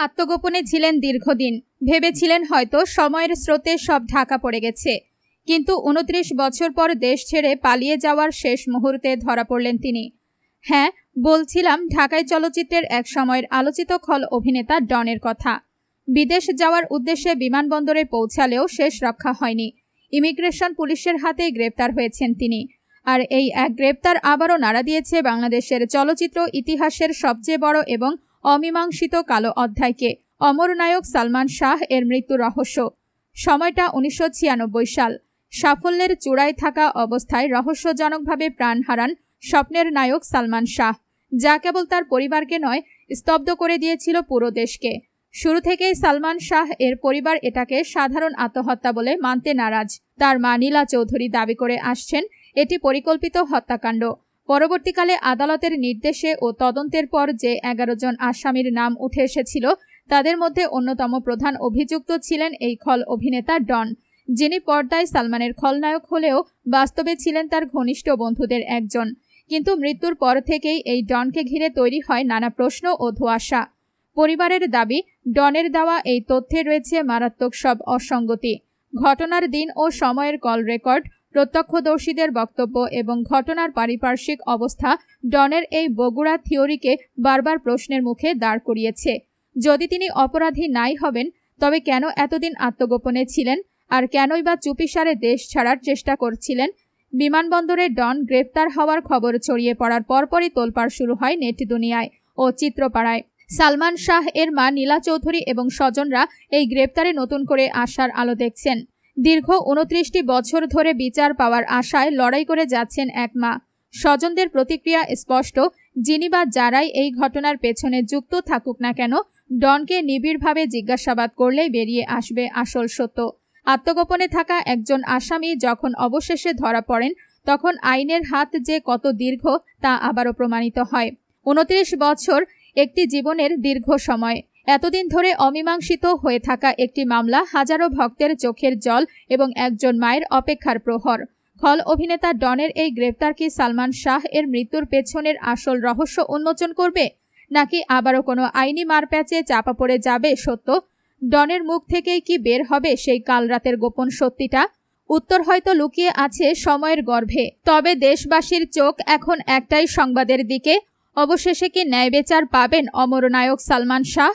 আত্মগোপনে ছিলেন দীর্ঘদিন। ভেবেছিলেন হয়তো সময়ের স্রোতে সব ঢাকা পড়ে গেছে, কিন্তু ২৯ বছর পর দেশ ছেড়ে পালিয়ে যাওয়ার শেষ মুহূর্তে ধরা পড়লেন তিনি। হ্যাঁ, বলছিলাম ঢাকাই চলচ্চিত্রের এক সময়ের আলোচিত খল অভিনেতা ডনের কথা। বিদেশ যাওয়ার উদ্দেশ্যে বিমানবন্দরে পৌঁছালেও শেষ রক্ষা হয়নি। ইমিগ্রেশন পুলিশের হাতে গ্রেপ্তার হয়েছেন তিনি। আর এই এক গ্রেপ্তার আবারও নাড়া দিয়েছে বাংলাদেশের চলচ্চিত্র ইতিহাসের সবচেয়ে বড় এবং অমীমাংসিত কালো অধ্যায়কে। অমর নায়ক সালমান শাহ এর মৃত্যু রহস্য। সময়টা ১৯৯৬ সাল। সাফল্যের চূড়ায় থাকা অবস্থায় রহস্যজনকভাবে প্রাণ হারান স্বপ্নের নায়ক সালমান শাহ, যা কেবল তার পরিবারকে নয়, স্তব্ধ করে দিয়েছিল পুরো দেশকে। শুরু থেকেই সালমান শাহ এর পরিবার এটাকে সাধারণ আত্মহত্যা বলে মানতে নারাজ। তার মা নীলা চৌধুরী দাবি করে আসছেন এটি পরিকল্পিত হত্যাকাণ্ড। পরবর্তীকালে আদালতের নির্দেশে ও তদন্তের পর যে ১১ জন আসামির নাম উঠে এসেছিল, তাদের মধ্যে অন্যতম প্রধান অভিযুক্ত ছিলেন এই খল অভিনেতা ডন, যিনি পর্দায় সালমানের খলনায়ক হলেও বাস্তবে ছিলেন তার ঘনিষ্ঠ বন্ধুদের একজন। কিন্তু মৃত্যুর পর থেকেই এই ডনকে ঘিরে তৈরি হয় নানা প্রশ্ন ও ধোঁয়াশা। পরিবারের দাবি, ডনের দেওয়া এই তথ্যে রয়েছে মারাত্মক সব অসঙ্গতি। ঘটনার দিন ও সময়ের কল রেকর্ড, প্রত্যক্ষদর্শীদের বক্তব্য এবং ঘটনার পারিপার্শ্বিক অবস্থা ডনের এই বগুড়া থিওরিকে বারবার প্রশ্নের মুখে দাঁড় করিয়েছে। যদি তিনি অপরাধী নাই হবেন, তবে কেন এতদিন আত্মগোপনে ছিলেন, আর কেনই বা চুপিসারে দেশ ছাড়ার চেষ্টা করছিলেন? বিমানবন্দরে ডন গ্রেপ্তার হওয়ার খবর ছড়িয়ে পড়ার পরপরই তোলপাড় শুরু হয় নেট দুনিয়ায় ও চিত্রপাড়ায়। সালমান শাহ এর মা নীলা চৌধুরী এবং স্বজনরা এই গ্রেপ্তারে নতুন করে আশার আলো দেখছেন। দীর্ঘ ২৯টি বছর ধরে বিচার পাওয়ার আশায় লড়াই করে যাচ্ছেন এক মা। স্বজনদের প্রতিক্রিয়া স্পষ্ট, যিনি বা যারাই এই ঘটনার পেছনে যুক্ত থাকুক না কেন, ডনকে নিবিড়ভাবে জিজ্ঞাসাবাদ করলেই বেরিয়ে আসবে আসল সত্য। আত্মগোপনে থাকা একজন আসামি যখন অবশেষে ধরা পড়েন, তখন আইনের হাত যে কত দীর্ঘ তা আবারও প্রমাণিত হয়। ২৯ বছর একটি জীবনের দীর্ঘ সময়। এতদিন ধরে অমীমাংসিত হয়ে থাকা একটি মামলা, হাজারো ভক্তের চোখের জল এবং একজন মায়ের অপেক্ষার প্রহর। খল অভিনেতা ডনের এই গ্রেপ্তার কি সালমান শাহ এর মৃত্যুর পেছনের আসল রহস্য উন্মোচন করবে, নাকি আবারও কোনো আইনি মারপ্যাচে চাপা পড়ে যাবে সত্য? ডনের মুখ থেকেই কি বের হবে সেই কাল রাতের গোপন সত্যিটা? উত্তর হয়তো লুকিয়ে আছে সময়ের গর্ভে। তবে দেশবাসীর চোখ এখন একটাই সংবাদের দিকে। অবশেষে কি ন্যায় বিচার পাবেন অমর নায়ক সালমান শাহ?